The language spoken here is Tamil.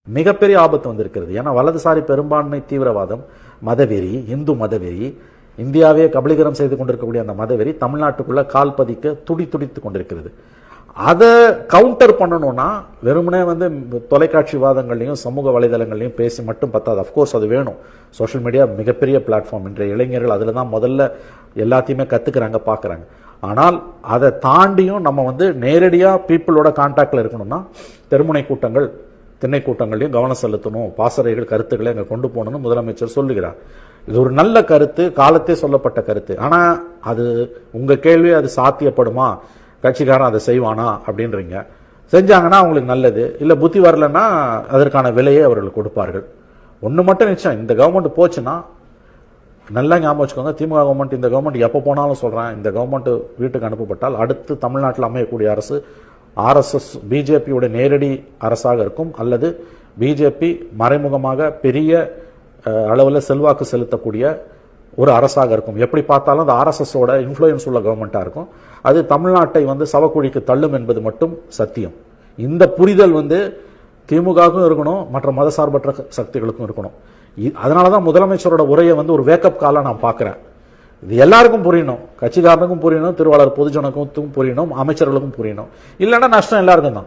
மிகப்பெரிய ஆபத்து வந்திருக்கிறது. ஏன்னா வலதுசாரி பெரும்பான்மை தீவிரவாதம், மதவெறி, இந்து மதவெறி, இந்தியாவே கபலீகரம் செய்து கொண்டிருக்கக்கூடிய அந்த மதவெறி தமிழ்நாட்டுக்குள்ள கால் பதிக்க துடித்துக் கொண்டிருக்கிறது. அதை கவுண்டர் பண்ணணும்னா வெறுமனே தொலைக்காட்சி வாதங்களையும் சமூக வலைதளங்களையும் பேசி மட்டும் பத்தாது. அப்கோர்ஸ் அது வேணும். சோஷியல் மீடியா மிகப்பெரிய பிளாட்ஃபார்ம். இன்றைய இளைஞர்கள் அதில் தான் முதல்ல எல்லாத்தையுமே கத்துக்கிறாங்க, பார்க்குறாங்க. ஆனால் அதை தாண்டியும் நம்ம நேரடியாக பீப்புளோட கான்டாக்டில் இருக்கணும்னா தெருமுனை கூட்டங்கள், திண்ணை கூட்டங்களையும் கவனம் செலுத்தணும். பாசறைகள் கருத்துக்களை அங்கே கொண்டு போகணும்னு முதலமைச்சர் சொல்லுகிறார். இது ஒரு நல்ல கருத்து, காலத்தே சொல்லப்பட்ட கருத்து. ஆனா அது உங்க கேள்வி, அது சாத்தியப்படுமா, கட்சிக்காரன் அதை செய்வானா அப்படின்றீங்க. செஞ்சாங்கன்னா அவங்களுக்கு நல்லது, இல்ல புத்தி வரலன்னா அதற்கான விலையை அவர்கள் கொடுப்பார்கள். ஒண்ணு மட்டும் நிச்சயம், இந்த கவர்மெண்ட் போச்சுன்னா நல்லா ஞாபகம் வச்சுக்கோங்க, திமுக கவர்மெண்ட், இந்த கவர்மெண்ட் எப்ப போனாலும் சொல்றேன், இந்த கவர்மெண்ட் வீட்டுக்கு அனுப்பப்பட்டால் அடுத்து தமிழ்நாட்டில் அமையக்கூடிய அரசு RSS பிஜேபியோட நேரடி அரசாக இருக்கும், அல்லது பிஜேபி மறைமுகமாக பெரிய அளவில் செல்வாக்கு செலுத்தக்கூடிய ஒரு அரசாக இருக்கும். எப்படி பார்த்தாலும் அந்த RSSோட இன்ஃப்ளூயன்ஸ் உள்ள கவர்மெண்டா இருக்கும். அது தமிழ்நாட்டை சவக்குழிக்கு தள்ளும் என்பது மட்டும் சத்தியம். இந்த புரிதல் திமுகவுக்கும் இருக்கணும், மற்ற மதசார்பற்ற சக்திகளுக்கும் இருக்கணும். அதனாலதான் முதலமைச்சரோட உரையை ஒரு வேக்கப் காலா நான் பார்க்கிறேன். இது எல்லாருக்கும் புரியணும், கட்சிக்காரனுக்கும் புரியணும், திருவாளர் பொதுஜனக்கும் புரியணும், அமைச்சர்களுக்கும் புரியணும். இல்லைன்னா நஷ்டம் எல்லாருக்கும் தான்.